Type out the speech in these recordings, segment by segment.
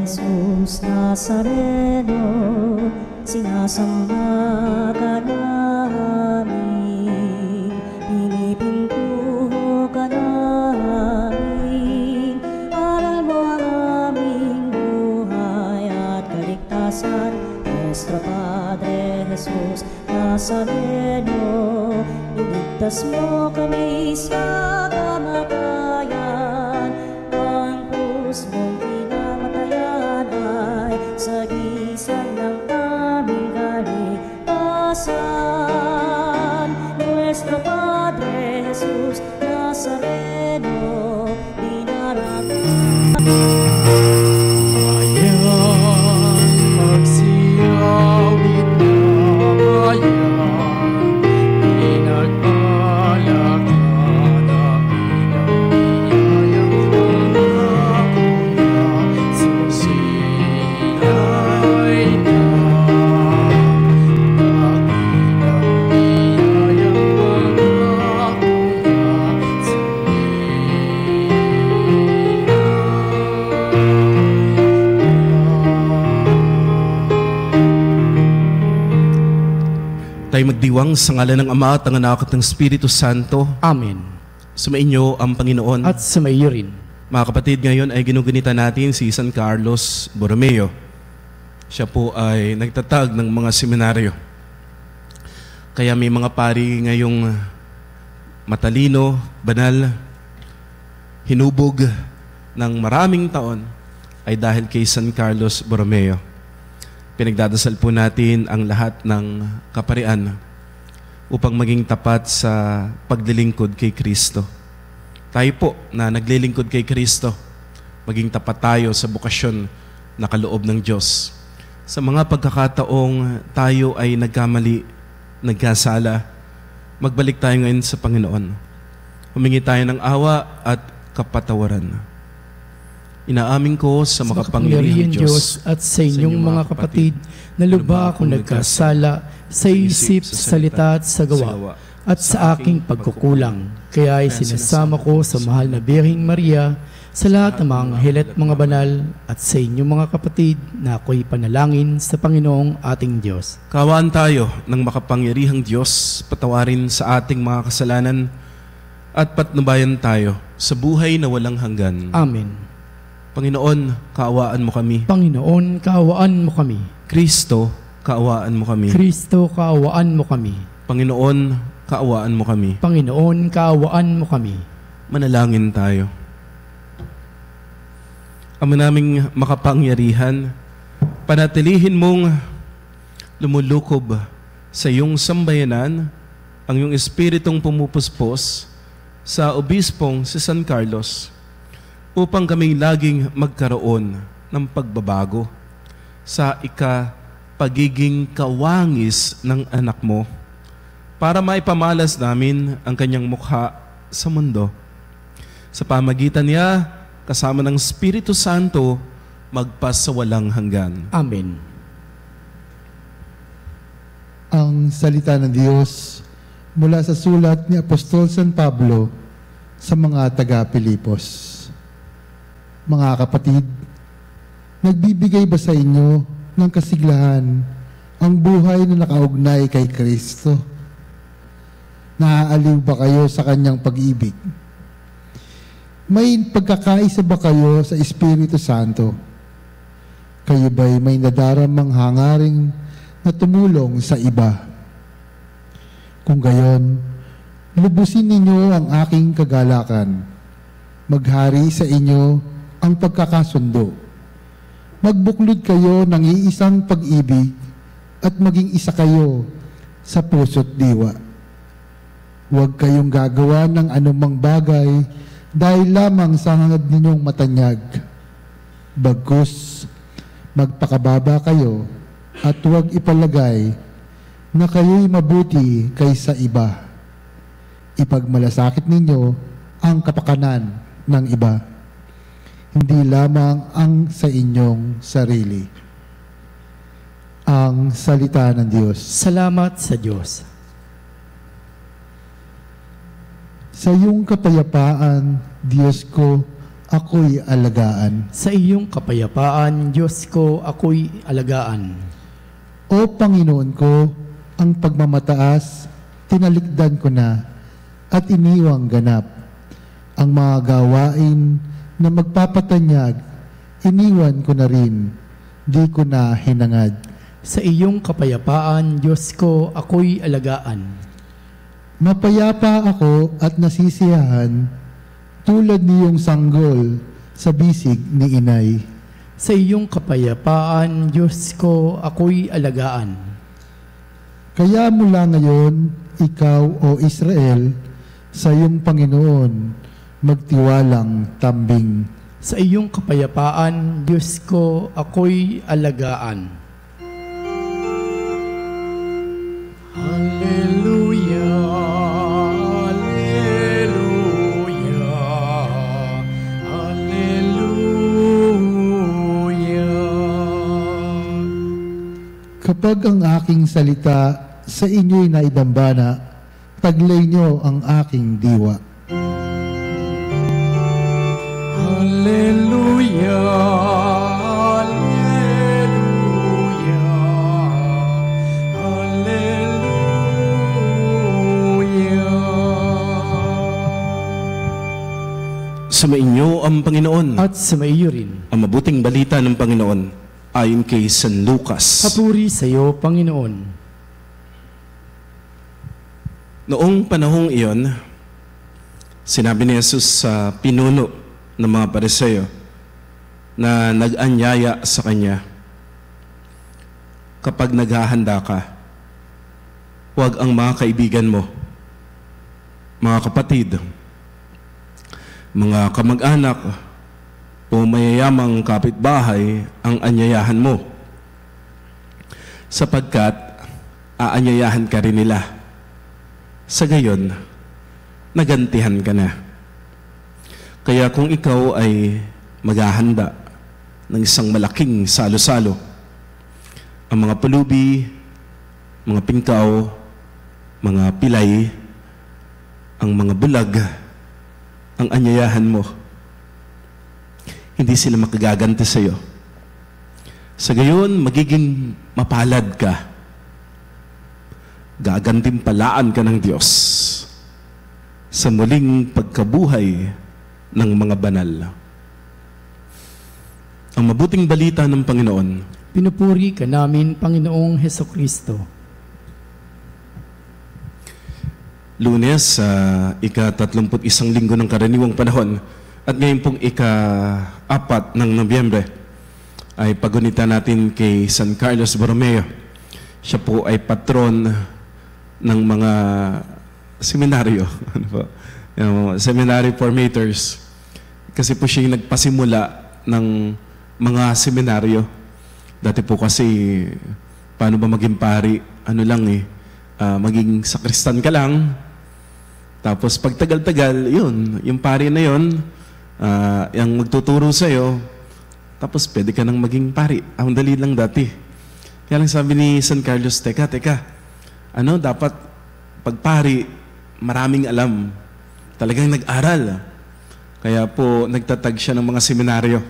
Jesus Nazareno, sinasamba ka namin, pinipintuho ka namin. Aral mo ang aming buhay at kaligtasan, Nuestro Padre Jesus Nazareno, iligtas mo kami sa kamatayan. Ang krus mong pinamatayan ay sagisag ng aming kaligtasan. Nuestro Padre Jesus Nazareno, dinaragan tayo magdiwang sa ngalan ng Ama at ng Anak at ng Espiritu Santo. Amen. Sumainyo ang Panginoon. At sumaiyo rin. Mga kapatid, ngayon ay ginugunita natin si San Carlos Borromeo. Siya po ay nagtatag ng mga seminaryo. Kaya may mga pari ngayong matalino, banal, hinubog ng maraming taon ay dahil kay San Carlos Borromeo. Pinagdadasal po natin ang lahat ng kaparian upang maging tapat sa paglilingkod kay Kristo. Tayo po na naglilingkod kay Kristo, maging tapat tayo sa bukasyon na kaloob ng Diyos. Sa mga pagkakataong tayo ay nagkamali, nagkasala, magbalik tayo ngayon sa Panginoon. Humingi tayo ng awa at kapatawaran. Inaamin ko sa makapangyarihang Diyos at sa inyong mga kapatid na lubha akong nagkasala sa isip, sa salita at sa gawa at sa aking pagkukulang. Kaya ay sinasama ko sa mahal na Birheng Maria, sa lahat ng mga anghel at mga banal, at sa inyong mga kapatid na ako'y panalangin sa Panginoong ating Diyos. Kaawaan tayo ng makapangyarihang Diyos, patawarin sa ating mga kasalanan at patnubayan tayo sa buhay na walang hanggan. Amen. Panginoon, kaawaan mo kami. Panginoon, kaawaan mo kami. Kristo, kaawaan mo kami. Kristo, kaawaan mo kami. Panginoon, kaawaan mo kami. Panginoon, kaawaan mo kami. Manalangin tayo. Ama naming makapangyarihan, panatilihin mong lumulukob sa iyong sambayanan ang iyong espiritong pumupuspos sa obispong si San Carlos, upang kami laging magkaroon ng pagbabago sa pagiging kawangis ng anak mo, para maipamalas namin ang kanyang mukha sa mundo. Sa pamagitan niya, kasama ng Espiritu Santo, magpasawalang hanggan. Amen. Ang salita ng Diyos mula sa sulat ni Apostol San Pablo sa mga taga-Pilipos. Mga kapatid, nagbibigay ba sa inyo ng kasiglahan ang buhay na nakaugnay kay Kristo? Naaaliw ba kayo sa kanyang pag-ibig? May pagkakaisa ba kayo sa Espiritu Santo? Kayo ba'y may nadaramang hangaring na tumulong sa iba? Kung gayon, lubusin ninyo ang aking kagalakan. Maghari sa inyo ang pagkakasundo. Magbuklod kayo ng iisang pag-ibig at maging isa kayo sa puso't diwa. Huwag kayong gagawa ng anumang bagay dahil lamang sa hangad ninyong matanyag. Bagkus, magpakababa kayo at huwag ipalagay na kayo'y mabuti kaysa iba. Ipagmalasakit ninyo ang kapakanan ng iba, hindi lamang ang sa inyong sarili. Ang salita ng Diyos. Salamat sa Diyos. Sa iyong kapayapaan, Diyos ko, ako'y alagaan. Sa iyong kapayapaan, Diyos ko, ako'y alagaan. O Panginoon ko, ang pagmamataas, tinalikdan ko na at iniwang ganap. Ang mga gawain na magpapatanyag, iniwan ko na rin, di ko na hinangad. Sa iyong kapayapaan, Diyos ko, ako'y alagaan. Mapayapa ako at nasisiyahan, tulad niyong sanggol sa bisig ni inay. Sa iyong kapayapaan, Diyos ko, ako'y alagaan. Kaya mula ngayon, ikaw o Israel, sa iyong Panginoon, magtiwalang tambing. Sa iyong kapayapaan, Diyos ko, ako'y alagaan. Hallelujah, Hallelujah, Hallelujah. Kapag ang aking salita sa inyo'y naidambana, taglay niyo ang aking diwa. Hallelujah, Hallelujah, Hallelujah. Sumainyo ang Panginoon. At sumaiyo rin. Ang mabuting balita ng Panginoon ayon kay San Lucas. Papuri sa iyo, Panginoon. Noong panahong iyon, sinabi ni Jesus sa pinuno ng mga Pariseo na nag-anyaya sa kanya, kapag naghahanda ka, huwag ang mga kaibigan mo, mga kapatid, mga kamag-anak o mayayamang kapitbahay ang anyayahan mo, sapagkat aanyayahan ka rin nila. Sa gayon, nagantihan ka na. Kaya kung ikaw ay maghahanda ng isang malaking salo-salo, ang mga pulubi, mga pingkaw, mga pilay, ang mga bulag, ang anyayahan mo, hindi sila makagaganti sa iyo. Sa gayon, magiging mapalad ka. Gagantimpalaan ka ng Diyos sa muling pagkabuhay ng mga banal. Ang mabuting balita ng Panginoon. Pinupuri ka namin, Panginoong Hesukristo. Lunes, ika-31 linggo ng karaniwang panahon at ngayon pong ika-4 ng Nobyembre ay pagunita natin kay San Carlos Borromeo. Siya po ay patron ng mga seminaryo, seminary formators. Kasi po siya yung nagpasimula ng mga seminaryo. Dati po kasi, paano ba maging pari? Ano lang maging sakristan ka lang. Tapos pag tagal-tagal, yun, yung pari na yun, yung magtuturo sa'yo, tapos pwede ka nang maging pari. Ang dali lang dati. Kaya lang sabi ni San Carlos, teka, dapat pagpari, maraming alam. Talagang nag-aral. Kaya po, nagtatag siya ng mga seminaryo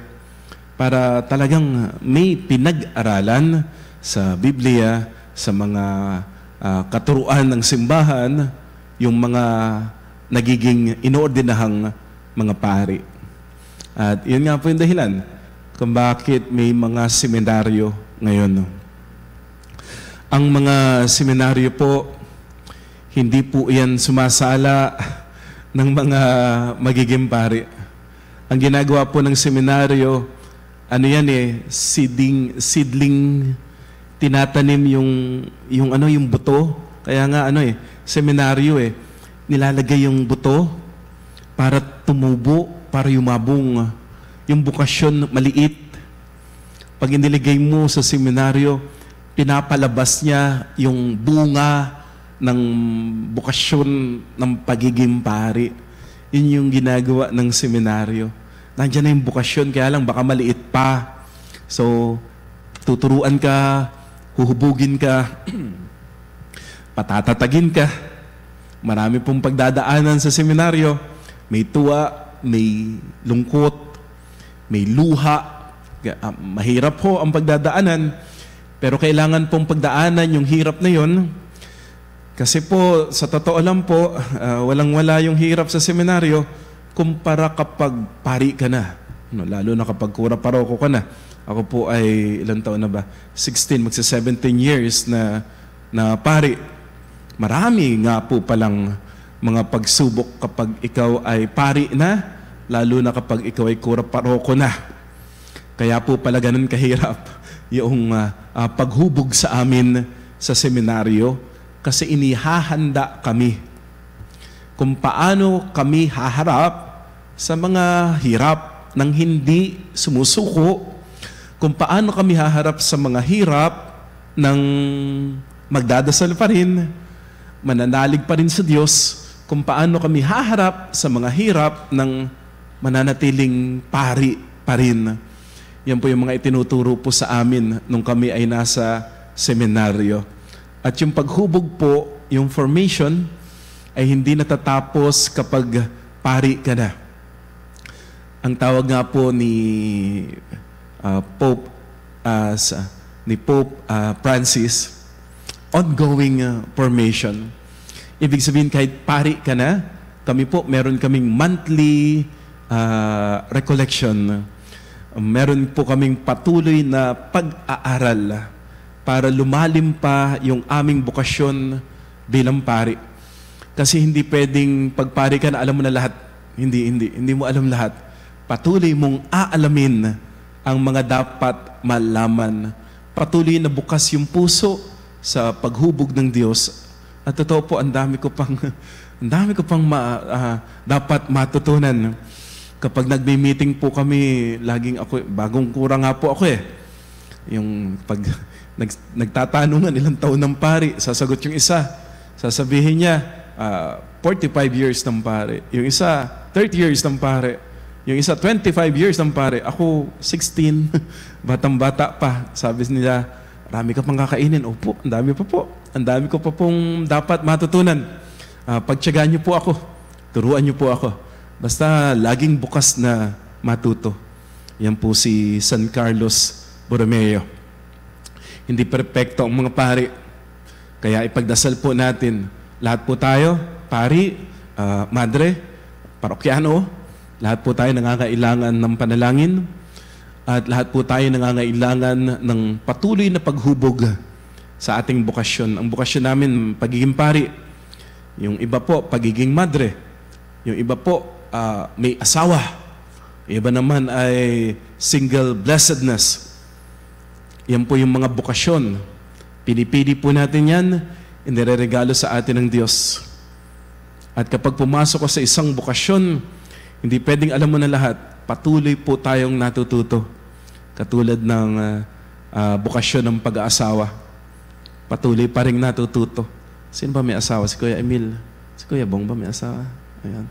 para talagang may pinag-aralan sa Biblia, sa mga katuruan ng simbahan, yung mga nagiging inoordinahang mga pari. At yun nga po yung dahilan kung bakit may mga seminaryo ngayon. Ang mga seminaryo po, hindi po yan sumasala ng mga magiging pari. Ang ginagawa po ng seminaryo, seedling, tinatanim yung buto. Kaya nga seminaryo nilalagay yung buto para tumubo, para yumabong. Yung bukasyon maliit. Pag iniligay mo sa seminaryo, pinapalabas niya yung bunga ng bukasyon ng pagiging pari. Yun yung ginagawa ng seminaryo. Nandiyan na yung bukasyon, kaya lang baka maliit pa. So, tuturuan ka, huhubugin ka, patatatagin ka. Marami pong pagdadaanan sa seminaryo. May tuwa, may lungkot, may luha, mahirap po ang pagdadaanan, pero kailangan pong pagdaanan yung hirap na yon. Kasi po, sa totoo lang po, walang-wala yung hirap sa seminaryo kumpara kapag pari ka na. Lalo na kapag kura paroko ka na. Ako po ay, ilang taon na ba? 16, magsa-17 years na pari. Marami nga po palang mga pagsubok kapag ikaw ay pari na, lalo na kapag ikaw ay kura paroko na. Kaya po pala ganun kahirap yung paghubog sa amin sa seminaryo kasi inihahanda kami kung paano kami haharap sa mga hirap ng hindi sumusuko, kung paano kami haharap sa mga hirap ng magdadasal pa rin, mananalig pa rin sa Diyos, kung paano kami haharap sa mga hirap ng mananatiling pari pa rin. Yan po yung mga itinuturo po sa amin nung kami ay nasa seminaryo. At yung paghubog po, yung formation, ay hindi natatapos kapag pari ka na. Ang tawag nga po ni Pope Francis, ongoing formation. Ibig sabihin kahit pari ka na, kami po meron kaming monthly recollection. Meron po kaming patuloy na pag-aaral para lumalim pa yung aming bokasyon bilang pari. Kasi hindi pwedeng pagpari ka na alam mo na lahat. Hindi mo alam lahat. Patuloy mong aalamin ang mga dapat malaman. Patuloy na bukas yung puso sa paghubog ng Diyos. At totoo po, ang dami ko pang dapat matutunan. Kapag nagme-meeting po kami, laging ako, bagong kura nga po ako eh. Yung pag nagtatanungan ilang taon ng pari, sasagot yung isa. Sasabihin niya, 45 years ng pari. Yung isa, 30 years ng pari. Yung isa, 25 years ng pare. Ako, 16. Batang-bata pa. Sabi nila, marami ka pang kakainin. Opo, ang dami pa po. Ang dami ko pa pong dapat matutunan. Pagtiyagaan niyo po ako. Turuan niyo po ako. Basta laging bukas na matuto. Yan po si San Carlos Borromeo. Hindi perpekto ang mga pari. Kaya ipagdasal po natin. Lahat po tayo, pari, madre, parokyano, lahat po tayo nangangailangan ng panalangin at lahat po tayo nangangailangan ng patuloy na paghubog sa ating bokasyon. Ang bokasyon namin, pagiging pari. Yung iba po, pagiging madre. Yung iba po, may asawa. Yung iba naman ay single blessedness. Yan po yung mga bokasyon. Pinipili po natin yan, inireregalo sa atin ng Diyos. At kapag pumasok ko sa isang bokasyon, hindi pwedeng alam mo na lahat. Patuloy po tayong natututo. Katulad ng bokasyon ng pag-aasawa. Patuloy pa rin natututo. Sino ba may asawa? Si Kuya Emil. Si Kuya Bong ba may asawa? Ayan.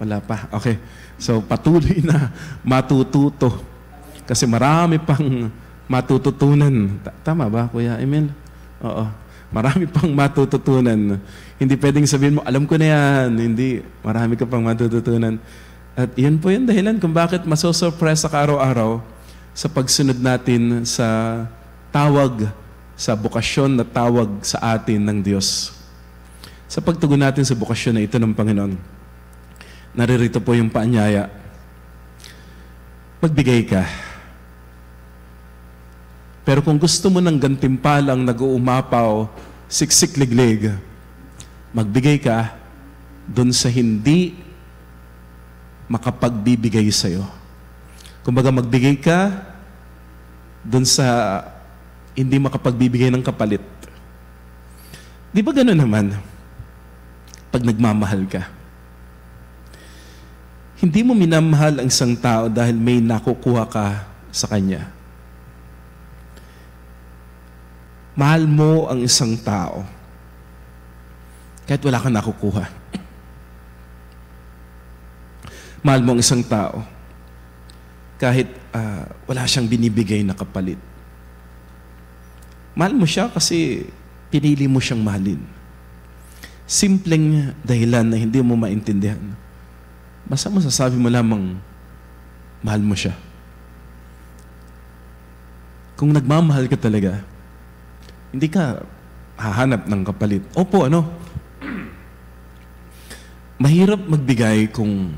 Wala pa. Okay. So, patuloy na matututo. Kasi marami pang matututunan. Tama ba, Kuya Emil? Oo. Marami pang matututunan. Hindi pwedeng sabihin mo, alam ko na yan. Hindi. Marami ka pang matututunan. At yun po yung dahilan kung bakit masosurpresa ka araw-araw sa pagsunod natin sa tawag, sa bokasyon na tawag sa atin ng Diyos. Sa pagtugon natin sa bokasyon na ito ng Panginoon, naririto po yung paanyaya. Magbigay ka. Pero kung gusto mo ng gantimpalang nag-uumapaw, siksik-liglig, magbigay ka dun sa hindi makapagbibigay sa'yo. Kumbaga magbigay ka dun sa hindi makapagbibigay ng kapalit. Di ba gano'n naman? Pag nagmamahal ka. Hindi mo minamahal ang isang tao dahil may nakukuha ka sa kanya. Mahal mo ang isang tao kahit wala kang nakukuha. Mahal mo ang isang tao kahit wala siyang binibigay na kapalit. Mahal mo siya kasi pinili mo siyang mahalin. Simpleng dahilan na hindi mo maintindihan. Basta masasabi mo lamang, mahal mo siya. kung nagmamahal ka talaga, hindi ka hahanap ng kapalit. Opo, mahirap magbigay kung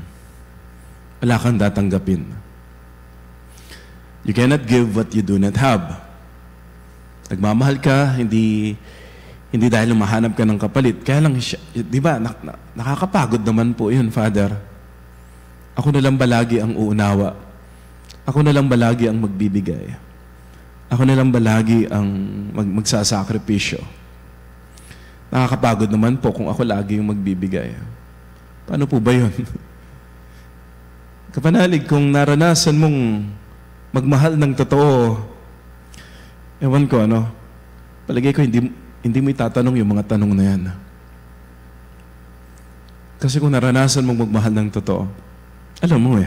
wala kang tatanggapin. You cannot give what you do not have. Nagmamahal ka, hindi dahil mahanap ka ng kapalit. Kaya lang, di ba, nakakapagod naman po yun, Father. Ako na lang ba lagi ang uunawa? Ako na lang ba lagi ang magbibigay? Ako na lang ba lagi ang magsasakripisyo? Nakakapagod naman po kung ako lagi yung magbibigay. Paano po ba yun? Kapanalig, kung naranasan mong magmahal ng totoo, ewan ko, palagay ko hindi mo itatanong yung mga tanong na yan. Kasi kung naranasan mong magmahal ng totoo, alam mo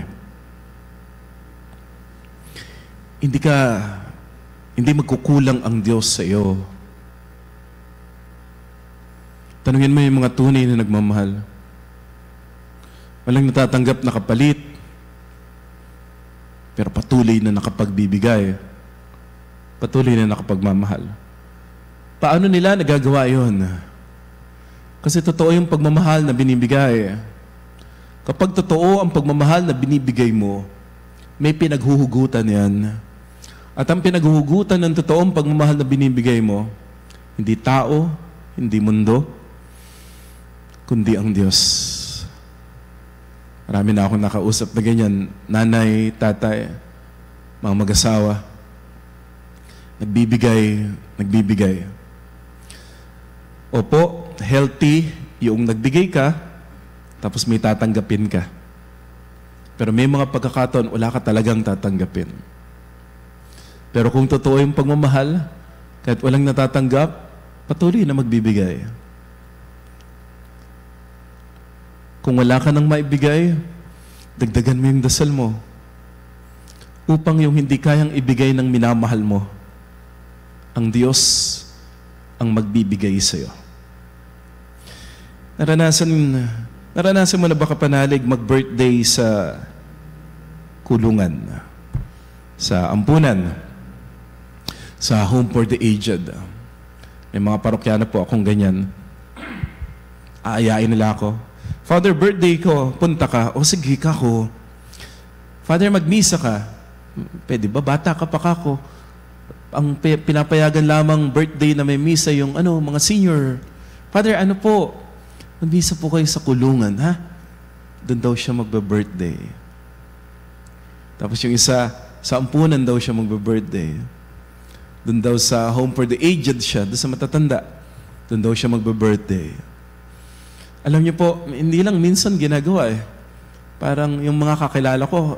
hindi magkukulang ang Diyos sa iyo. Tanungin mo yung mga tunay na nagmamahal. Walang natatanggap na kapalit, pero patuloy na nakapagbibigay. Patuloy na nakapagmamahal. Paano nila nagagawa yun? Kasi totoo yung pagmamahal na binibigay. Kapag totoo ang pagmamahal na binibigay mo, may pinaghuhugutan yan. At ang pinaghuhugutan ng totoong pagmamahal na binibigay mo, hindi tao, hindi mundo, kundi ang Diyos. Marami na akong nakausap na ganyan, nanay, tatay, mga mag-asawa, nagbibigay. Opo, healthy yung nagbigay ka, tapos may tatanggapin ka. Pero may mga pagkakataon, wala ka talagang tatanggapin. Pero kung totoo yung pagmamahal, kahit walang natatanggap, patuloy na magbibigay. Kung wala ka nang maibigay, dagdagan mo yung dasal mo upang yung hindi kayang ibigay ng minamahal mo, ang Diyos ang magbibigay sa iyo. Naranasan mo na ba kapanalig mag-birthday sa kulungan, sa ampunan, sa home for the aged? May mga parokyano po akong ganyan. Aayain nila ako. Father, birthday ko, punta ka. O sige ka ko. Father, magmisa ka. Pwede ba? Bata ka pa kako. Ang pinapayagan lamang birthday na may misa yung mga senior. Father, po? Magmisa po kayo sa kulungan, ha? Doon daw siya magbe-birthday. Tapos yung isa, sa ampunan daw siya magbe-birthday. Doon daw sa home for the aged siya, doon sa matatanda. Doon daw siya magbe-birthday. Alam niyo po, hindi lang minsan ginagawa Parang yung mga kakilala ko,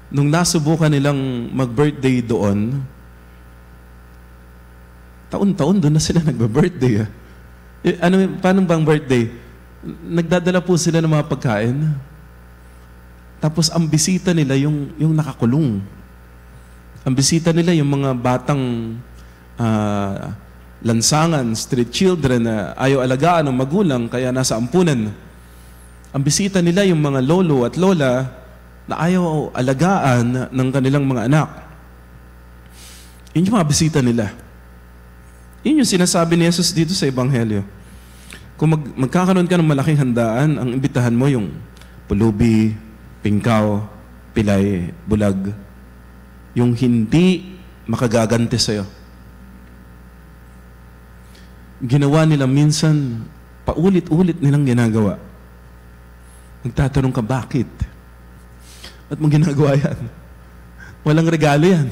nung nasubukan nilang mag-birthday doon, taon-taon doon na sila nagbe-birthday. Paano bang birthday? Nagdadala po sila ng mga pagkain. Tapos ang bisita nila yung nakakulong. Ang bisita nila yung mga batang lansangan, street children na ayaw alagaan ng magulang kaya nasa ampunan. Ang bisita nila yung mga lolo at lola na ayaw alagaan ng kanilang mga anak. Yun yung mga bisita nila. Yun yung sinasabi ni Jesus dito sa Ebanghelyo. Kung magkakaroon ka ng malaking handaan, ang imbitahan mo yung pulubi, pingkaw, pilay, bulag, yung hindi makagaganti sa'yo. Ginawa nila minsan, paulit-ulit nilang ginagawa. Magtatanong ka, bakit? Ba't mo ginagawa yan? Walang regalo yan.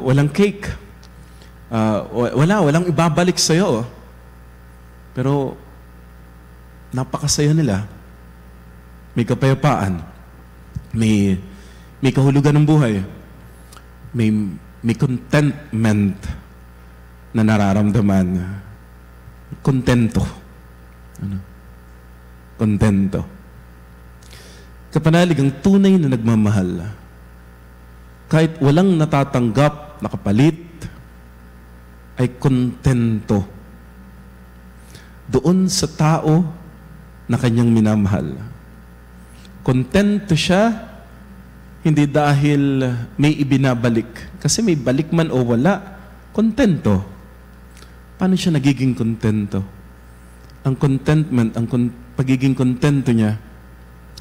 Walang cake. Walang ibabalik sa'yo. Pero, napakasaya nila. May kapayapaan. May kahulugan ng buhay. May contentment na nararamdaman. Kontento. Kontento. Kapanalig, ang tunay na nagmamahal, kahit walang natatanggap na kapalit, ay kontento doon sa tao na kanyang minamahal. Kontento siya Hindi dahil may ibinabalik. Kasi may balik man o wala, kontento. Paano siya nagiging kontento? Ang contentment, pagiging kontento niya,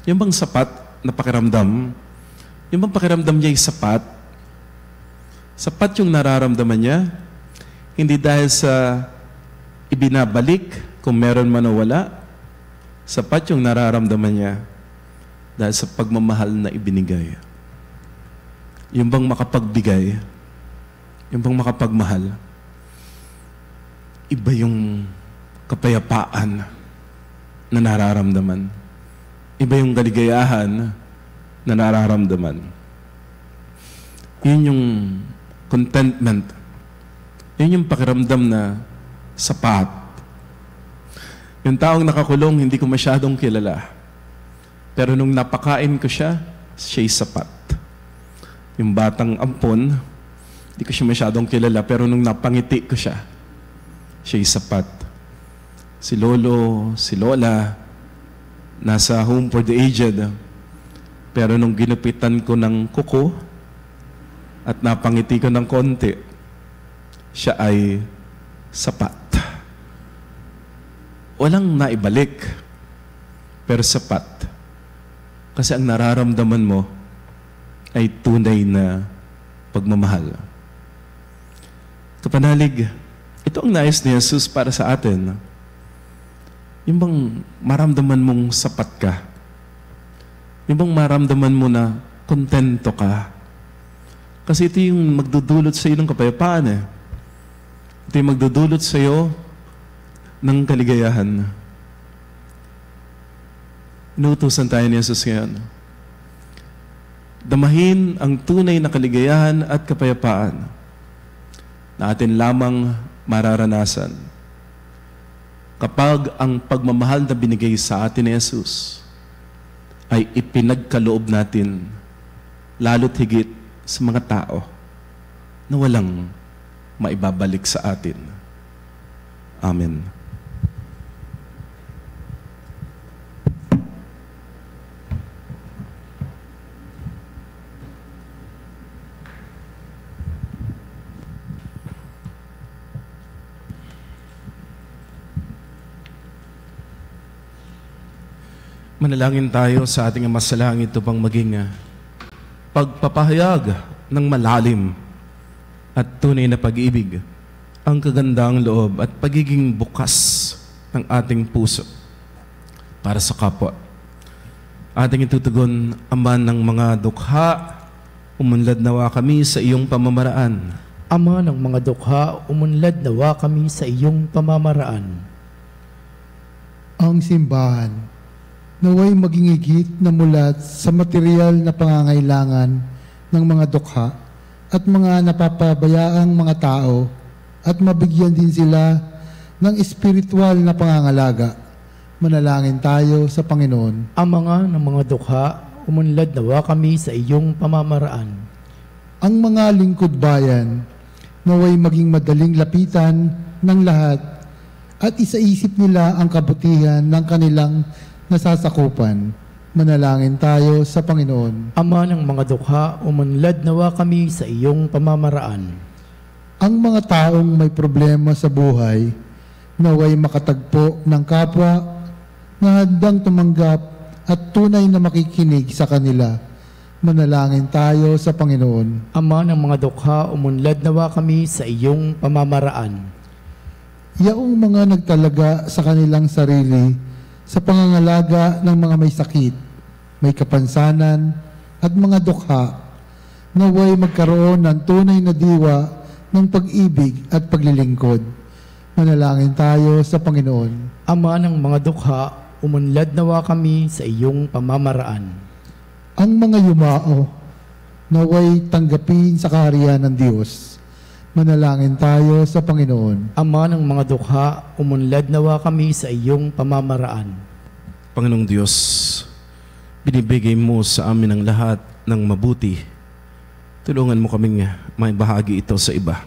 yung bang sapat na pakiramdam, yung bang pakiramdam niya ay sapat, sapat yung nararamdaman niya, hindi dahil sa ibinabalik, kung meron man o wala, sapat yung nararamdaman niya dahil sa pagmamahal na ibinigay. Yung bang makapagbigay, yung bang makapagmahal, iba yung kapayapaan na nararamdaman. Iba yung kaligayahan na nararamdaman. Yun yung contentment. Yun yung pakiramdam na sapat. Yung taong nakakulong, hindi ko masyadong kilala. Pero nung napakain ko siya, siya'y sapat. Yung batang ampon, hindi ko siya masyadong kilala, pero nung napangiti ko siya, siya'y sapat. Si lolo, si lola, nasa home for the aged. Pero nung ginupitan ko ng kuko at napangiti ko ng konti, siya ay sapat. Walang naibalik, pero sapat. Kasi ang nararamdaman mo ay tunay na pagmamahal. Kapanalig, ito ang nais ni Jesus para sa atin. Yung bang maramdaman mong sapat ka? Yung bang maramdaman mo na kontento ka? Kasi ito yung magdudulot sa iyo ng kapayapaan eh. Ito yung magdudulot sa iyo ng kaligayahan. Inuutusan tayo ni Jesus ngayon. Damahin ang tunay na kaligayahan at kapayapaan na atin lamang mararanasan kapag ang pagmamahal na binigay sa atin ni Jesus ay ipinagkaloob natin lalo't higit sa mga tao na walang maibabalik sa atin. Amen. Manalangin tayo sa ating Ama sa langit upang maging pagpapahayag ng malalim at tunay na pag-ibig, ang kagandaang loob at pagiging bukas ng ating puso para sa kapwa. Ating itutugon, Ama ng mga dukha, umunlad nawa kami sa iyong pamamaraan. Ama ng mga dukha, umunlad nawa kami sa iyong pamamaraan. Ang simbahan naway maging higit na mulat sa material na pangangailangan ng mga dukha at mga napapabayaang mga tao at mabigyan din sila ng espiritual na pangangalaga. Manalangin tayo sa Panginoon. Ang mga ng mga dukha, umunlad nawa kami sa iyong pamamaraan. Ang mga lingkod bayan naway maging madaling lapitan ng lahat at isaisip nila ang kabutihan ng kanilang nasasakupan. Manalangin tayo sa Panginoon. Ama ng mga dukha, umunlad nawa kami sa iyong pamamaraan. Ang mga taong may problema sa buhay, naway makatagpo ng kapwa na handang tumanggap at tunay na makikinig sa kanila. Manalangin tayo sa Panginoon. Ama ng mga dukha, umunlad nawa kami sa iyong pamamaraan. Yaong mga nagtalaga sa kanilang sarili sa pangangalaga ng mga may sakit, may kapansanan, at mga dukha, naway magkaroon ng tunay na diwa ng pag-ibig at paglilingkod. Manalangin tayo sa Panginoon. Ama ng mga dukha, umunlad nawa kami sa iyong pamamaraan. Ang mga yumao, naway tanggapin sa kaharian ng Diyos. Manalangin tayo sa Panginoon. Ama ng mga dukha, umunlad nawa kami sa iyong pamamaraan. Panginoong Diyos, binibigay mo sa amin ang lahat ng mabuti. Tulungan mo kaming may bahagi ito sa iba.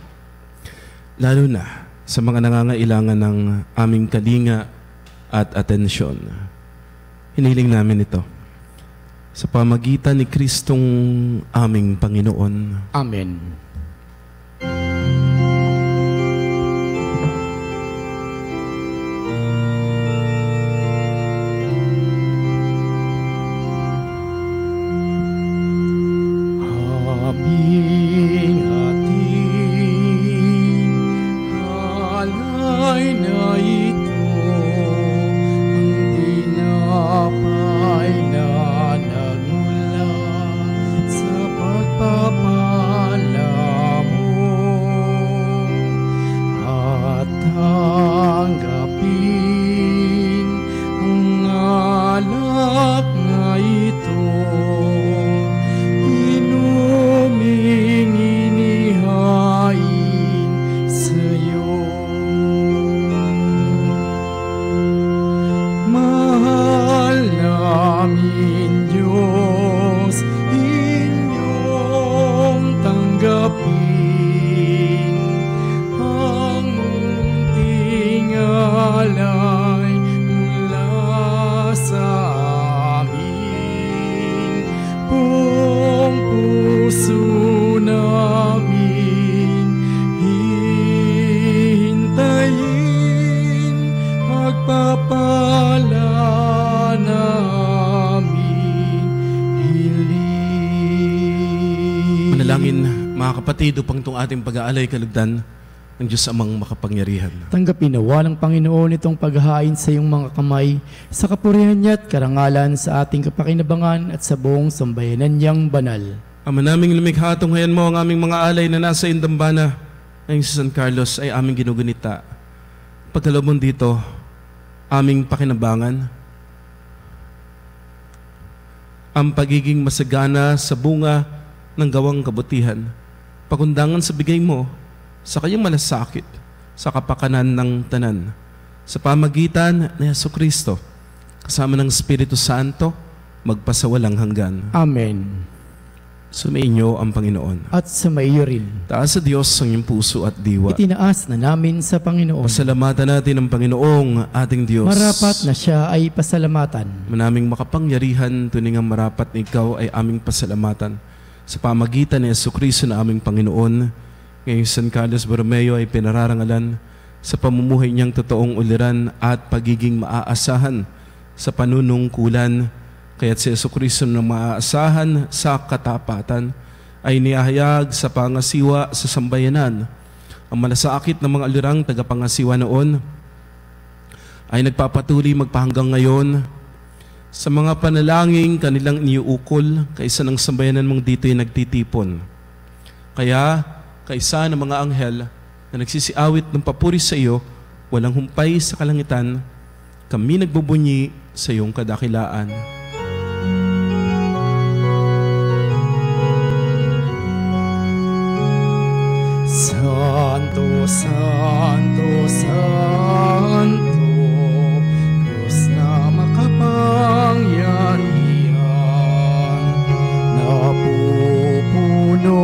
Lalo na sa mga nangangailangan ng aming kalinga at atensyon. Hiniling namin ito. sa pamagitan ni Kristong aming Panginoon. Amen. Aming ating halay na ito, ang tinapay na nagmula sa pagpapala mo, at tanggapin ang alak na ito, inuming inihain sa'yo. Mahal namin Diyos, inyong tanggapin ang munting alay mula sa amin. Buong puso namin hihintayin, pagpapala namin hiling. Manalangin, mga kapatid, upang itong ating pag-aalay kalugdan ng Diyos Amang makapangyarihan. Tanggapin nawa ng Panginoon itong paghahain sa iyong mga kamay, sa kapurihan niya at karangalan sa ating kapakinabangan at sa buong sambayanan niyang banal. Ama naming lumikha, tunghayan mo ang aming mga alay na nasa Indambana ngayong sa San Carlos ay aming ginugunita. Pagkaloob mo dito, aming pakinabangan, ang pagiging masagana sa bunga ng gawang kabutihan, pakundangan sa bigay mo sa kanyang malasakit, sa kapakanan ng tanan, sa pamagitan ni Jesucristo, kasama ng Espiritu Santo, magpasawalang hanggan. Amen. Sumainyo ang Panginoon. At sumaiyo rin. Taas sa Diyos ang iyong puso at diwa. Itinaas na namin sa Panginoon. Pasalamatan natin ang Panginoong ating Diyos. Marapat na siya ay pasalamatan. Manaming makapangyarihan, tuningang marapat na ikaw ay aming pasalamatan. Sa pamagitan ni Jesucristo na aming Panginoon, ngayong San Carlos Borromeo ay pinararangalan sa pamumuhay niyang totoong uliran at pagiging maaasahan sa panunungkulan. Kaya't si Jesucristo na maaasahan sa katapatan ay niyahayag sa pangasiwa sa sambayanan. Ang malasakit ng mga alirang tagapangasiwa noon ay nagpapatuloy magpahanggang ngayon sa mga panalangin kanilang iniuukol kaysa ng sambayanan mong dito'y nagtitipon. Kaya, kaysa ng mga anghel na nagsisiawit ng papuri sa iyo, walang humpay sa kalangitan, kami nagbubunyi sa iyong kadakilaan. Santo, Santo, Santo, Diyos na makapangyarihan, napupuno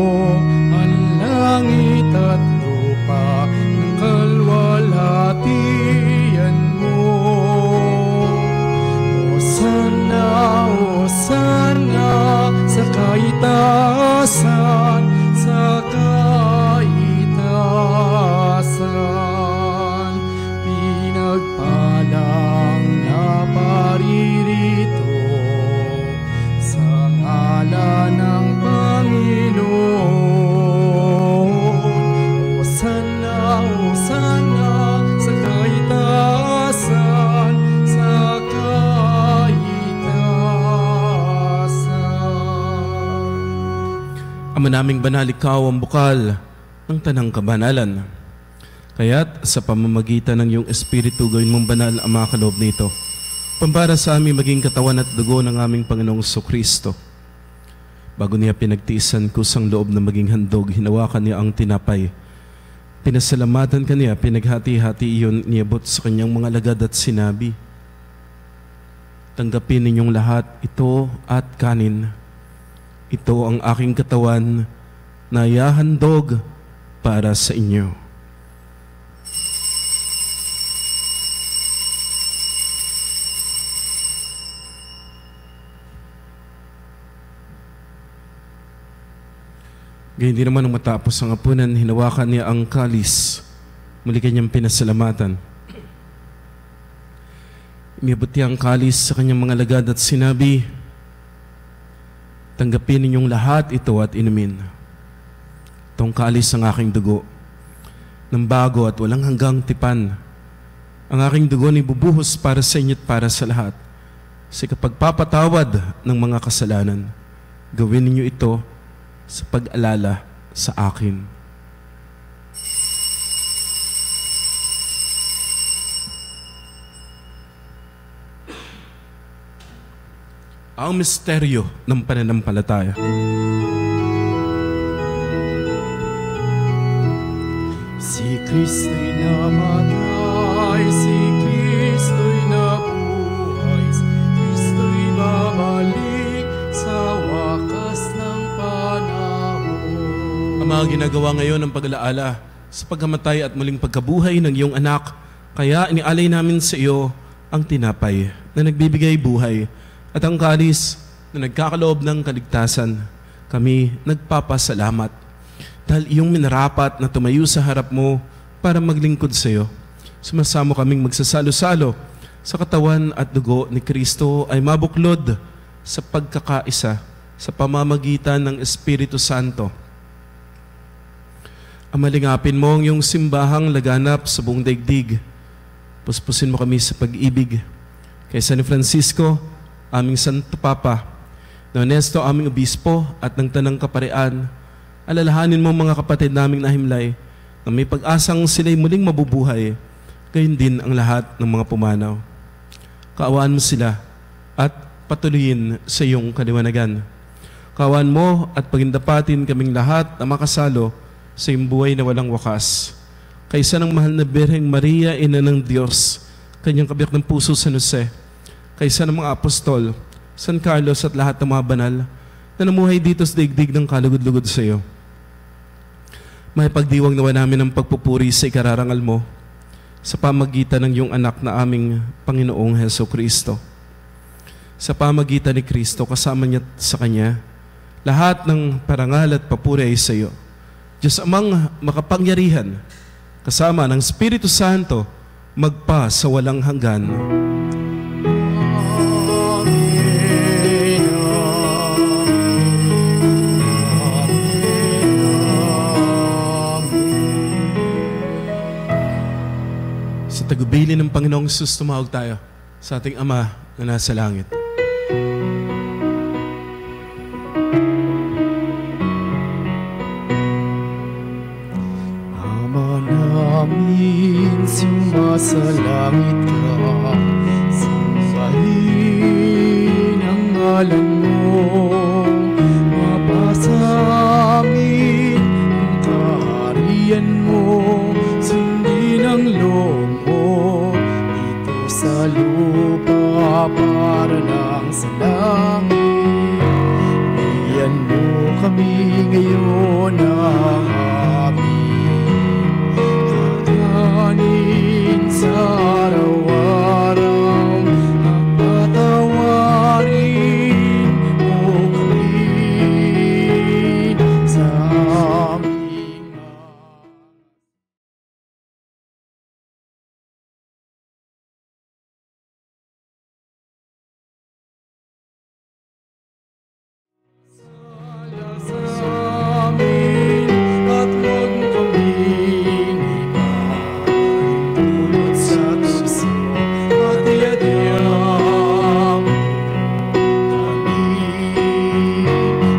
ang langit at lupa ng kalwalhatian mo. Hosana, Hosana sa kaitaasan, sa kaitaasan, pinagpalang na paririto sa ngalan ng Panginoon. Hosana, Hosana sa kaitaasan, sa kaitaasan. Ama naming banal, ikaw ang bukal ng tanang kabanalan. Kaya't sa pamamagitan ng iyong Espiritu, gawin mong banal ang mga kaloob nito, pampara sa aming maging katawan at dugo ng aming Panginoong Jesucristo. Bago niya pinagtiisan kusang loob na maging handog, hinawakan niya ang tinapay. Pinasalamatan kaniya, pinaghati-hati iyon, niabot sa kanyang mga alagad at sinabi, tanggapin ninyong lahat ito at kanin. Ito ang aking katawan na iahandog para sa inyo. Gayun din naman nung matapos ang hapunan, hinawakan niya ang kalis. Muli kanyang pinasalamatan. Iniabot niya ang kalis sa kanyang mga lagad at sinabi, tanggapin ninyong lahat ito at inumin. Itong kalis ang aking dugo, ng bago at walang hanggang tipan. Ang aking dugo ni bubuhos para sa inyo at para sa lahat. Sa kapagpapatawad ng mga kasalanan, gawin ninyo ito sa pag-alala sa akin. Ang misteryo ng pananampalataya. Si Kristo'y namatay, si Kristo'y nabuhay, si Kristo'y babalik sa wakas ng panahon. Ang mga ginagawa ngayon ng pag-alaala sa pagkamatay at muling pagkabuhay ng iyong anak, kaya inialay namin sa iyo ang tinapay na nagbibigay buhay at ang kalis na nagkakaloob ng kaligtasan. Kami nagpapasalamat dahil iyong minarapat na tumayo sa harap mo para maglingkod sa iyo. Sumasamo kaming magsasalo-salo sa katawan at dugo ni Kristo ay mabuklod sa pagkakaisa sa pamamagitan ng Espiritu Santo. Amalingapin mo ang iyong simbahang laganap sa buong daigdig. Puspusin mo kami sa pag-ibig. Kay San Francisco, aming Santo Papa, na Ernesto, aming Obispo at ng Tanang Kaparian, alalahanin mo mga kapatid naming nahimlay na may pag-asang sila'y muling mabubuhay, gayon din ang lahat ng mga pumanaw. Kaawaan mo sila at patuloyin sa iyong kaliwanagan. Kaawaan mo at pagindapatin kaming lahat na makasalo sa iyong buhay na walang wakas. Kaysa ng mahal na Birheng Maria, Ina ng Diyos, kanyang kabiyak ng puso San Jose, kaysa ng mga apostol, San Carlos at lahat ng mga banal na namuhay dito sa daigdig ng kalugod-lugod sa iyo. May pagdiwang nawa namin ang pagpupuri sa ikararangal mo sa pamagitan ng iyong anak na aming Panginoong Heso Kristo. Sa pamagitan ni Kristo, kasama niya sa Kanya, lahat ng parangal at papuri ay sa iyo. Diyos amang makapangyarihan, kasama ng Espiritu Santo, magpa sa walang hanggan. Sa tagubilin ng Panginoong Jesus, tumawag tayo sa ating Ama na nasa langit. Ama namin, sumasalangit ka, sambahin ang ngalan mo, mapasa amin ang kaharian mo, sundin ang loob mo dito sa lupa para lang sa langit. Bigyan mo kami ngayon ng aming kakanin sa araw-araw, at patawarin mo kami sa aming amin, at huwag mo kaming ipahintulot sa tukso at iadiyam kami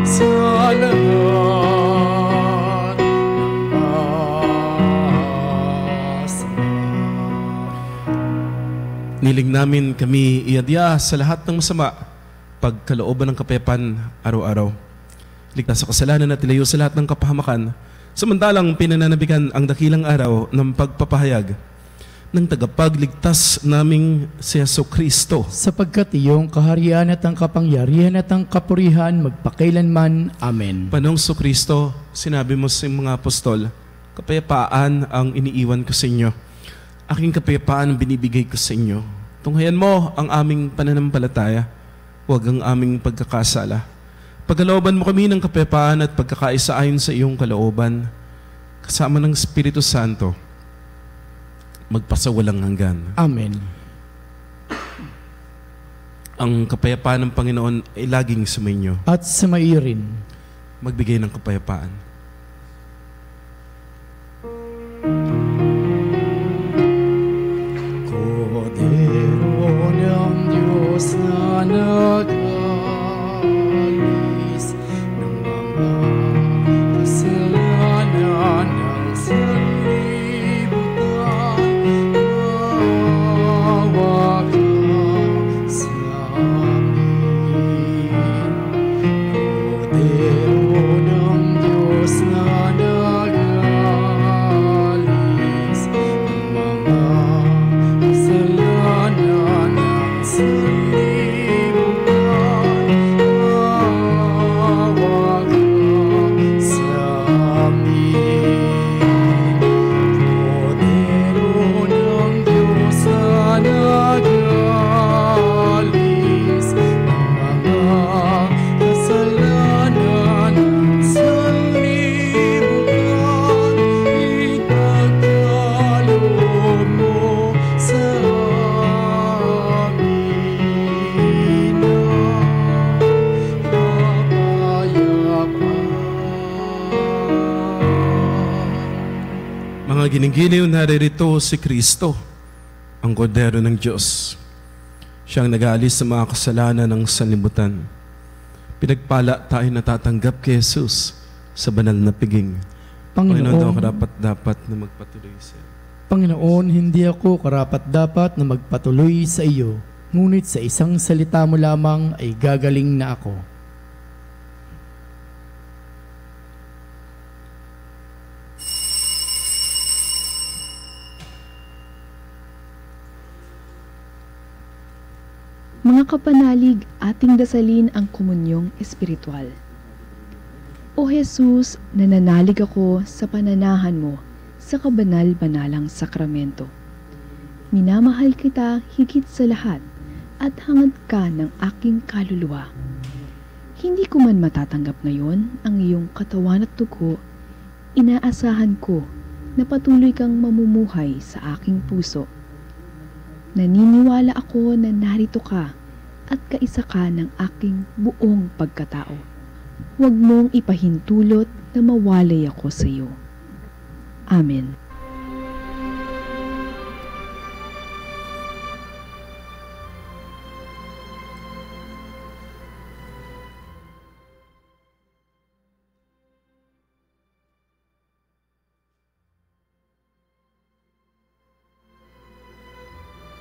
sa lahat ng masama. Niling namin kami iadya sa lahat ng masama, pagkalooban ng kapayapaan araw-araw. Ligtas sa kasalanan at ilayo sa lahat ng kapahamakan, samantalang pinananabikan ang dakilang araw ng pagpapahayag ng tagapagligtas naming si Heso Kristo. Sapagkat iyong kaharian at ang kapangyarihan at ang kapurihan magpakailanman. Amen. Panong Heso Kristo, sinabi mo sa mga apostol, kapayapaan ang iniiwan ko sa inyo. Aking kapayapaan ang binibigay ko sa inyo. Tunghayan mo ang aming pananampalataya, huwag ang aming pagkakasala. Pagkalooban mo kami ng kapayapaan at pagkakaisa ayon sa iyong kalooban, kasama ng Espiritu Santo, magpasawalang hanggan. Amen. Ang kapayapaan ng Panginoon ay laging sumainyo. At sumaiyo rin. Magbigay ng kapayapaan. Kordero ng Diyos na nag-alis ng mga kasalanan ng sanlibutan, awa ka sa amin. Kordero ng Diyos na nag-alis ng mga kasalanan ng sanlibutan, awa ka sa amin. Kordero ng Diyos na nag-alis ng mga kasalanan ng sanlibutan, ipagkaloob mo sa amin ang kapayapaan. Mga ginigiliw, naririto si Kristo, ang Kordero ng Diyos. Siyang nag-aalis sa mga kasalanan ng sanlibutan. Pinagpala tayo natatanggap kay Jesus sa banal na piging. Panginoon, daw karapat-dapat na magpatuloy sa iyo. Panginoon, hindi ako karapat-dapat na magpatuloy sa iyo, ngunit sa isang salita mo lamang ay gagaling na ako. Mga kapanalig, ating dasalin ang komunyong espiritual. O Jesus, nananalig ako sa pananahan mo sa kabanal-banalang sakramento. Minamahal kita higit sa lahat at hangad ka ng aking kaluluwa. Hindi ko man matatanggap ngayon ang iyong katawan at dugo, inaasahan ko na patuloy kang mamumuhay sa aking puso. Naniniwala ako na narito ka at kaisa ka ng aking buong pagkatao. Huwag mong ipahintulot na mawalay ako sa iyo. Amen.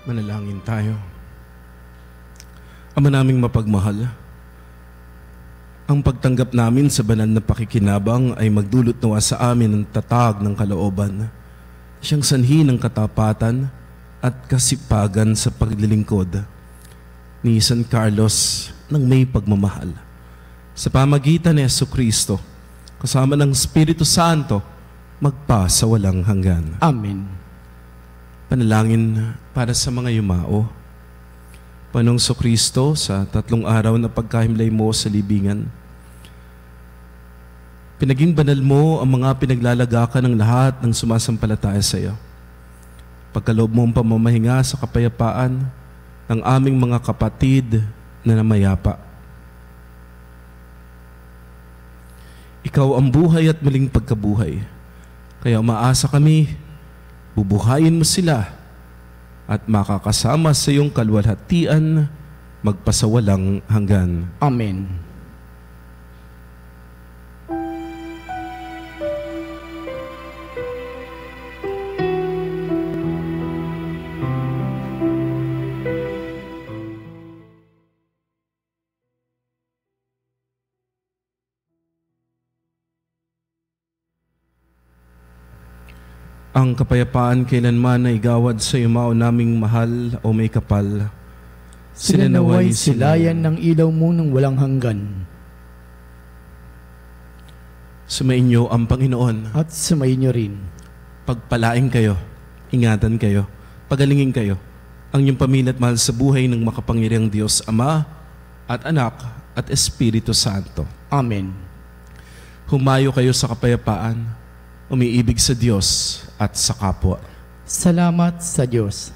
Manalangin tayo. Ama naming mapagmahal, ang pagtanggap namin sa banal na pakikinabang ay magdulot nawa sa amin ng tatag ng kalooban, siyang sanhi ng katapatan at kasipagan sa paglilingkod ni San Carlos ng may pagmamahal. Sa pamagitan ni Jesucristo, kasama ng Espiritu Santo, magpa sa walang hanggan. Amen. Panalangin para sa mga yumao. Panginoong Jesucristo, sa 3 araw na pagkahimlay mo sa libingan, pinaging banal mo ang mga pinaglalagakan ng lahat ng sumasampalataya sa iyo. Pagkaloob mo ang pamamahinga sa kapayapaan ng aming mga kapatid na namayapa. Ikaw ang buhay at muling pagkabuhay. Kaya umaasa kami, bubuhayin mo sila at makakasama sa iyong kalwalhatian magpasawalang hanggan. Amen. Ang kapayapaan kailanman ay gawad sa yumao naming mahal o may kapal. Sila naway silayan ng ilaw mo ng walang hanggan. Sumainyo ang Panginoon. At sumainyo rin. Pagpalain kayo, ingatan kayo, pagalingin kayo, ang iyong pamilya at mahal sa buhay ng makapangyarihang Diyos, Ama at Anak at Espiritu Santo. Amen. Humayo kayo sa kapayapaan, umiibig sa Diyos at sa kapwa. Salamat sa Diyos.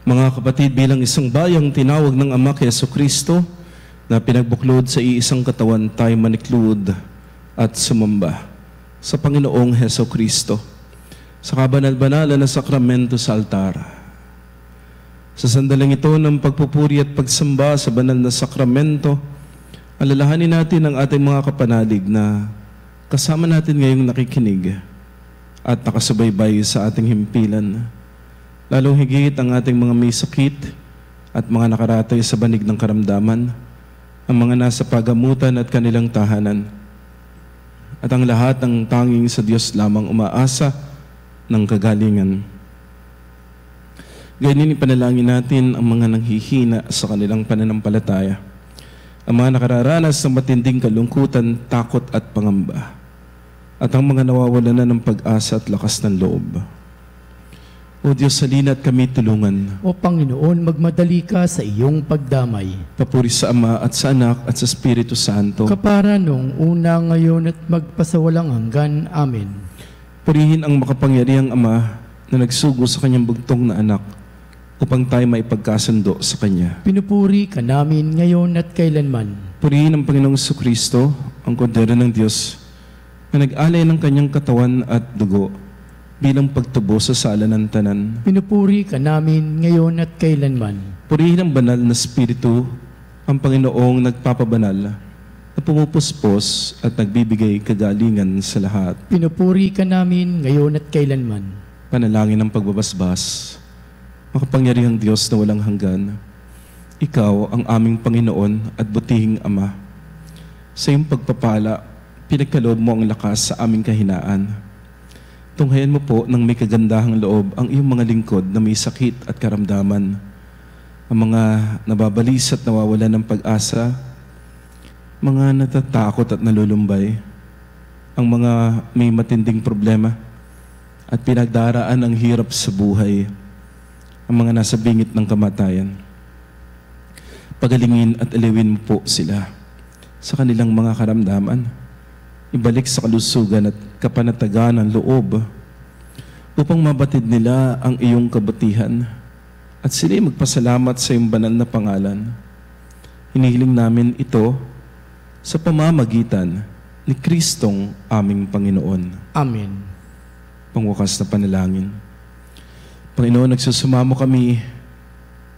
Mga kapatid, bilang isang bayang tinawag ng Ama kay Jesucristo na pinagbuklod sa iisang katawan, tayo maniklod at sumamba sa Panginoong Jesucristo sa kabanal-banalan na sakramento sa altar. Sa sandaling ito ng pagpupuri at pagsamba sa banal na sakramento, alalahanin natin ang ating mga kapanalig na kasama natin ngayong nakikinig at nakasubaybay sa ating himpilan. Lalong higit ang ating mga may sakit at mga nakaratay sa banig ng karamdaman, ang mga nasa pagamutan at kanilang tahanan, at ang lahat ng tanging sa Diyos lamang umaasa ng kagalingan. Ganyan ipanalangin natin ang mga nanghihina sa kanilang pananampalataya, ang mga nakararanas ng matinding kalungkutan, takot at pangamba, at ang mga nawawalan na ng pag-asa at lakas ng loob. O Diyos, salina at kami tulungan. O Panginoon, magmadali ka sa iyong pagdamay. Papuri sa Ama at sa Anak at sa Espiritu Santo. Kapara nung una, ngayon at magpasawalang hanggan. Amen. Purihin ang makapangyarihang Ama na nagsugo sa kanyang bugtong na anak upang tayo maipagkasundo sa Kanya. Pinupuri ka namin ngayon at kailanman. Purihin ang Panginoong Jesucristo, ang kordero ng Diyos, na nag-alay ng kanyang katawan at dugo bilang pagtubo sa sala ng tanan. Pinupuri ka namin ngayon at kailanman. Purihin ang banal na Espiritu, ang Panginoong nagpapabanal, na pumupuspos at nagbibigay kagalingan sa lahat. Pinupuri ka namin ngayon at kailanman. Panalangin ng pagbabasbas. Makapangyarihang Diyos na walang hanggan, Ikaw ang aming Panginoon at butihing Ama. Sa iyong pagpapala, pinagkaloob mo ang lakas sa aming kahinaan. Tunghayan mo po ng may kagandahang loob ang iyong mga lingkod na may sakit at karamdaman, ang mga nababalis at nawawalan ng pag-asa, mga natatakot at nalulumbay, ang mga may matinding problema at pinagdaraan ang hirap sa buhay, ang mga nasa bingit ng kamatayan. Pagalingin at aliwin mo po sila sa kanilang mga karamdaman, ibalik sa kalusugan at kapanatagan ng loob upang mabatid nila ang iyong kabutihan at sila'y magpasalamat sa iyong banal na pangalan. Hinihiling namin ito sa pamamagitan ni Kristong aming Panginoon. Amen. Pangwakas na panalangin. Panginoon, nagsusumamo kami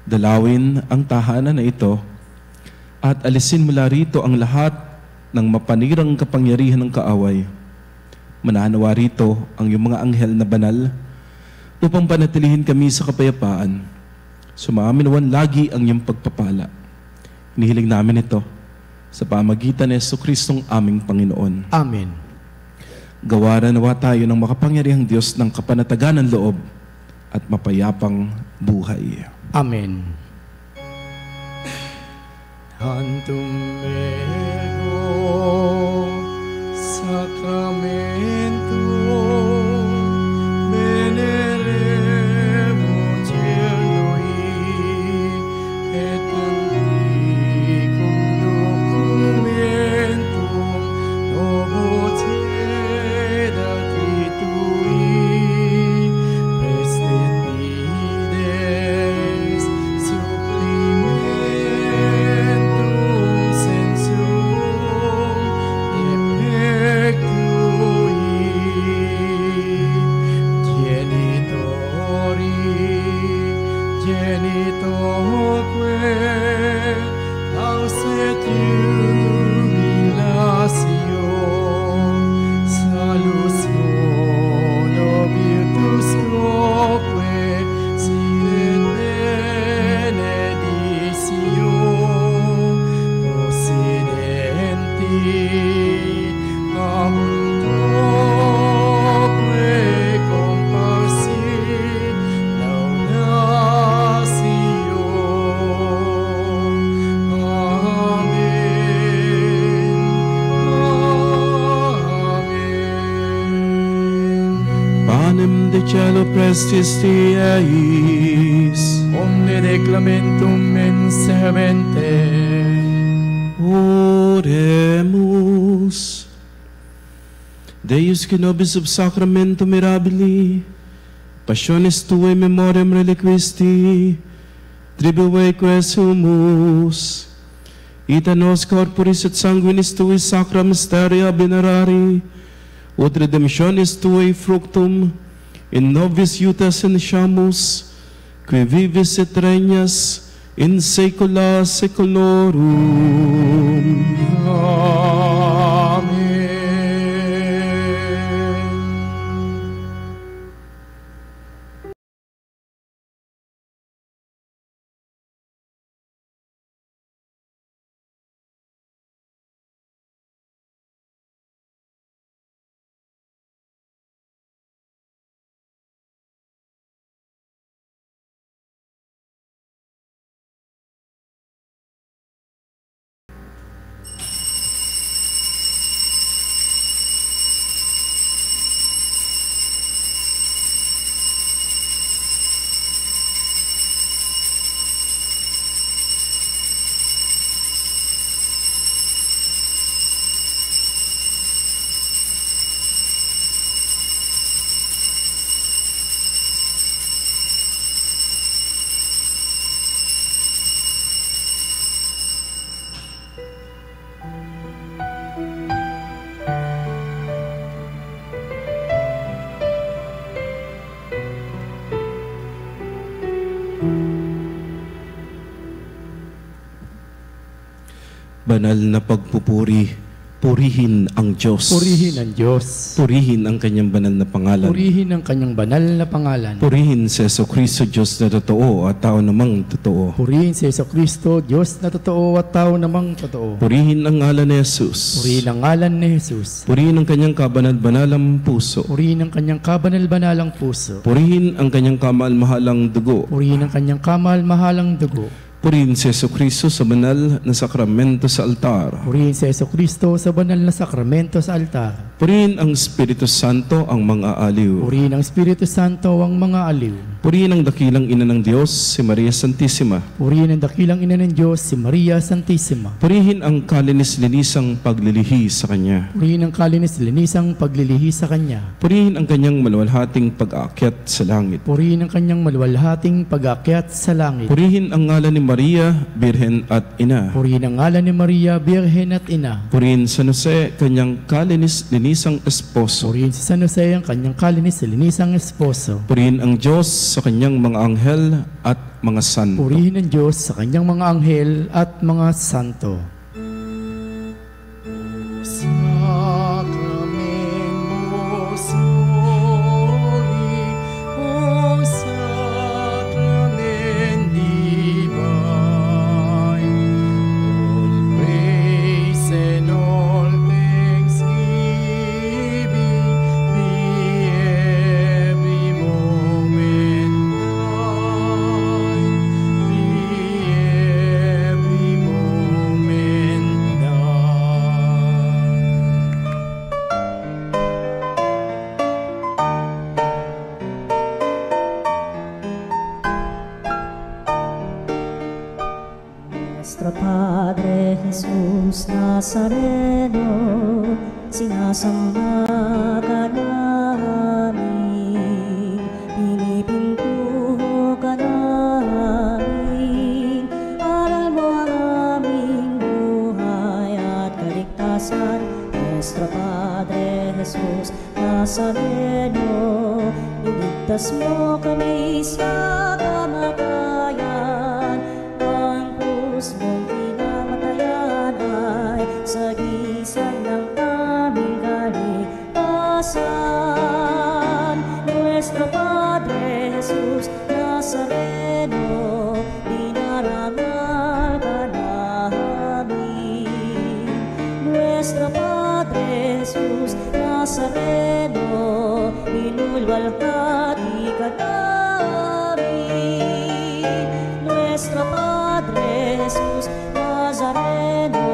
dalawin ang tahanan na ito at alisin mula rito ang lahat ng mapanirang kapangyarihan ng kaaway. Mananawa rito ang iyong mga anghel na banal upang panatilihin kami sa kapayapaan. Sumaamin lagi ang iyong pagpapala. Hinihiling namin ito sa pamagitan ni Jesucristong aming Panginoon. Amen. Gawaran nawa tayo ng makapangyarihang Diyos ng kapanatagan ng loob at mapayapang buhay. Amen. Tantum ego sacramentum veneremo cieloi et antiquum documentum novotie datitui prestet ides supplimentum sensum defectui genitoque auset jubilatio salus mono virtus quoque sit benedictio possidenti abundoque comparsi launatio. Amen. Amen. Panem de cielo prestis Dieis, Omne declamentum mensemente. oremus. Deus que nobis sub sacramento mirabili, passiones tuae memoriam reliquisti, tribueque sumus, ita nos corporis et sanguinis tui sacra mysteria venerari, ut redemptionis tui fructum in nobis iutas initiamus, qui vivis et regnas in saecula saeculorum. Amen. Banal na pagpupuri, purihin ang Diyos. Purihin ang Diyos. Purihin ang kanyang banal na pangalan. Purihin ang kanyang banal na pangalan. Purihin si Jesucristo, Diyos na totoo at tao namang totoo. Purihin si Jesucristo, Diyos na totoo at tao namang totoo. Purihin ang ngalan ni Jesus. Purihin ang ngalan ni Jesus. Purihin ang kanyang kabanal-banalang puso. Purihin ang kanyang kabanal-banalang puso. Purihin ang kanyang kamahal-mahalang dugo. Purihin ang kanyang kamahal-mahalang dugo. Purihin si Jesucristo sa banal na sakramento sa altar. Purihin si Jesucristo sa banal na sakramento sa altar. Purihin ang Espiritu Santo ang mga aliw. Purihin ang Espiritu Santo ang mga aliw. Purihin ang dakilang ina ng Diyos, si Maria Santissima. Purihin ang dakilang ina ng Diyos, si Maria Santissima. Purihin ang kalinis-linisang paglilihi sa Kanya. Purihin ang kalinis-linisang paglilihi sa Kanya. Purihin ang Kanyang maluwalhating pag-aakyat sa langit. Purihin ang Kanyang maluwalhating pag-aakyat sa langit. Purihin ang ngalan ni Maria, Birhen at Ina. Purihin ang ngalan ni Maria, Birhen at Ina. Purihin San Jose, Kanyang kalinis-linisang esposo. Purihin si San Jose, ang Kanyang kalinis-linisang esposo. Purihin ang Diyos sa Kanyang mga anghel at mga santo. Purihin ang Diyos sa Kanyang mga anghel at mga santo. Nuestro Padre Jesus Nazareno, sinasamba ka namin, pinipintuho ka namin, aral mo ang aming buhay at kaligtasan. Nuestro Padre Jesus Nazareno, iligtas mo kami sa kamatayan, ang krus mong pinamatayan ay sagisag ng aming kaligtasan. Nuestro Padre Jesus Nazareno, dinarangal ka namin. Nuestro Padre Jesus Nazareno, inulwalhati ka namin. Nuestro Padre Jesus Nazareno,